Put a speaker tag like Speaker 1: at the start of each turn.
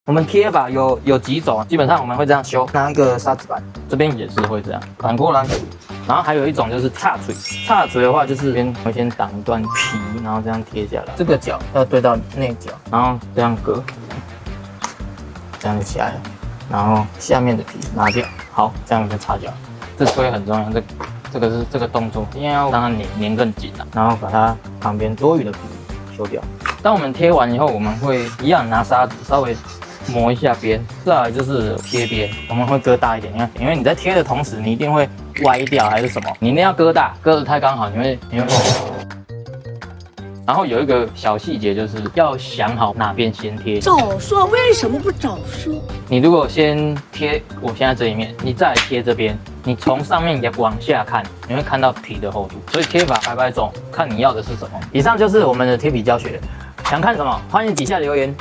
Speaker 1: 我们贴法有几种，基本上我们会这样修，拿一个砂纸板，这边也是会这样反过来。然后还有一种就是叉锤，叉锤的话就是会先挡一段皮，然后这样贴下来，这个角要对到内角，然后这样割，这样就起来了。然后下面的皮拿掉，好，这样就擦胶。这推很重要，这个动作，因为要让它粘更紧啊。然后把它旁边多余的皮修掉。当我们贴完以后，我们会一样拿砂纸稍微磨一下边，再来就是贴边，我们会割大一点，因为你在贴的同时，你一定会歪掉还是什么，你一定要割大，割得太刚好，你会。然后有一个小细节，就是要想好哪边先贴。
Speaker 2: 早说为什么不早说？
Speaker 1: 你如果先贴我现在这一面，你再来贴这边，你从上面往下看，你会看到皮的厚度。所以贴法百种，看你要的是什么。以上就是我们的贴皮教学，想看什么欢迎底下留言。